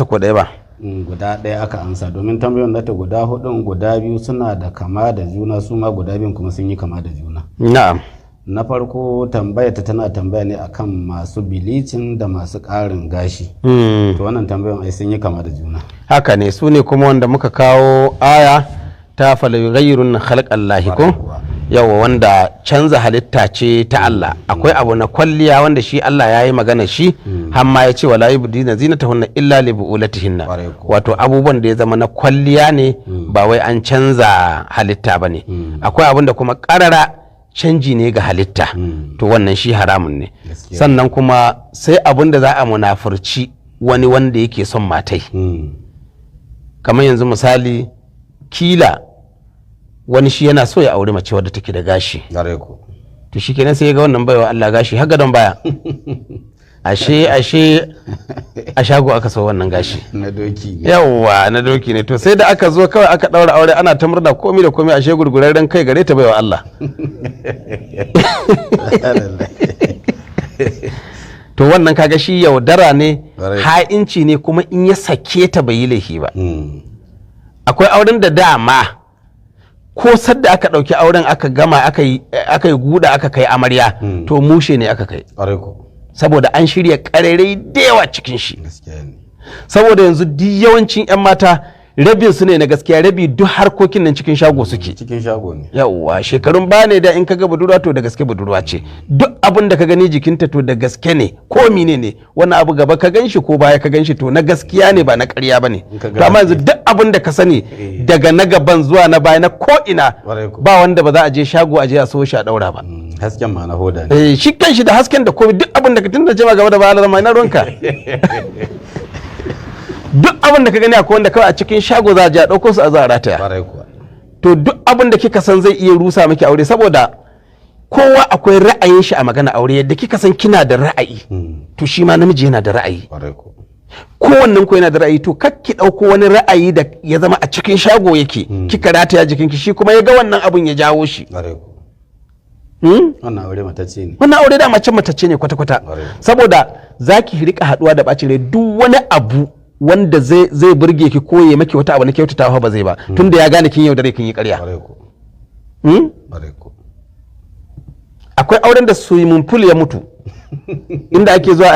ko ɗaya ba guda ɗaya aka amsa domin tambayoyin nata guda hudun guda biyu suna da kama da juna su ma guda biyun kuma sun yi kama da juna. na'am. Na farko tambaya ta tana tambaya ne akan masu bilicin da masu ƙarin gashi. To wannan tambayoyin ai sun yi kama da juna. Haka ne, su ne kuma wanda muka kawo aya ta falayughayyirun khalqallahi ko yawa wanda canza halitta ce ta Allah. Akwai abu na kwalliya wanda shi Allah ya yi magana shi hamma ya ce wala yubdina zinatahunna illa li bu'ulatihinna, wato abubuwan da ya zama na kwalliya ne ba wai an canza halitta bane. Akwai abun da kuma karara canji ne ga halitta, to wannan shi haramun ne. Sannan kuma sai abun da za a munafurci wani wanda yake son matai, kamar yanzu misali kila wani shi yana so ya aure mace wadda take da gashi, to shi kenan sai ya ga wannan baiwa Allah gashi har gadon baya ashe a shago aka so wannan gashi na doki ne. Yawwa na doki ne, to sai da aka zo kawai aka daura aure ana ta murna komai da komai, ashe gurgurarren kai gare ta baiwa Allah to wannan kaga shi yaudara ne, ha'inci ne, kuma in ya sake ta bai yi laifi ba. Akwai auren da dama ko sadda aka ɗauki auren aka gama aka yi guda aka kai amarya, to mushe ne aka kai, saboda an shirya ƙarerai da yawa cikin shi. Saboda yanzu duk yawancin 'yan mata rabin su ne na gaskiya, rabi duk harkokin nan cikin shago suke. Cikin shago ne. Yawwa shekarun ba ne da in ka ga budurwa to da gaske budurwa ce, duk abin da ka gani jikinta to da gaske ne, ko mine ne wannan abu gaba ka ganshi ko baya ka ganshi to na gaskiya ne ba na ƙarya ba ne. To amma yanzu duk abin da ka sani daga na gaban zuwa na baya na ko ina ba wanda ba za a je shago a je a so shi a daura ba. Hasken ma na hoda ne. Shi kanshi da hasken da komai duk abin da ka tunda ce ma gaba da baya mai na ruwanka. Duk abin da ka gani akwai wanda kawai a cikin shago za a je a ɗauko su a za a rataya. To duk abin da kika san zai iya rusa miki aure, saboda kowa akwai ra'ayin shi a magana aure, yadda kika san kina da ra'ayi to shi ma namiji yana da ra'ayi, kowannen ku yana da ra'ayi. To kakki ɗauko wani ra'ayi da ya zama a cikin shago yake kika rataya jikinki, shi kuma ya ga wannan abun ya jawo shi. Wannan aure matacce ne. Wannan aure da mace matacce ne kwata-kwata, saboda za ki rika haɗuwa da ɓacin rai. Duk wani abu wanda zai burge ki ko ya maki wata abu na kyautatawa ba zai ba, tunda ya gane kin yaudare kin yi ƙarya. Akwai auren da swimming pool ya mutu inda ake zuwa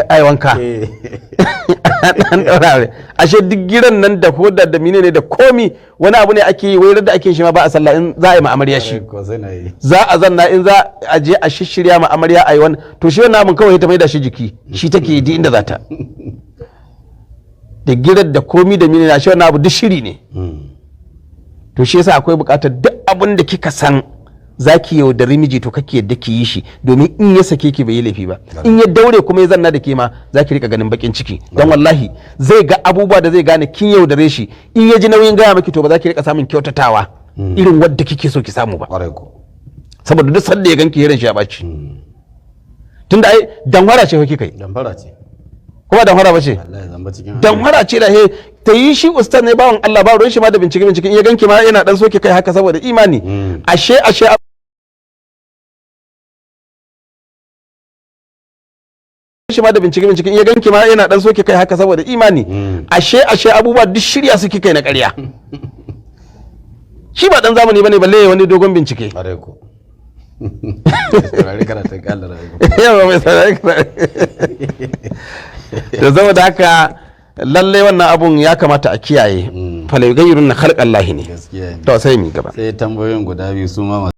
a wanka ashe duk giran nan da hoda da mine ne da komi wani abu ne ake yi, wai da ake shi ma ba a sallah in za a yi ma'amarya shi, za a zanna in za a je a shishirya ma'amarya a yi wani, to shi wannan abin kawai ta mai da shi jiki, shi take yi inda za ta da girar da komi da mine na shi wannan abu duk shiri ne. To shi yasa akwai bukatar duk abin da kika san zaki yaudari miji to kake yadda ki yi shi, domin in ya sake ki bai yi laifi ba. In ya daure kuma ya zanna da ke ma zaki rika ganin bakin ciki, don wallahi zai ga abubuwa da zai gane kin yaudare shi. In ya ji nauyin gaya miki to ba za ki rika samun kyautatawa irin wadda kike so ki samu ba, saboda duk sanda ya ganki yaran shi ya baci. Tunda ai danwara ce kike kai, damfara ce kuma danwara ba ce, danwara ce da he ta yi shi ustaz ne bawan Allah, ba ruwan shi ma da bincike in ya ganki ma yana dan soke kai haka saboda imani. Ashe shi ma da bincike in ya ganki ma yana dan soke kai haka saboda imani. Ashe abubuwa duk shirya suke kai na ƙarya. Shi ba dan zamani bane balle wani dogon bincike. Yawa mai saurari da zama da haka lallai wannan abun ya kamata a kiyaye. Falayughayyirun khalqallahi ne. To sai mi gaba. Sai tambayoyin guda biyu su ma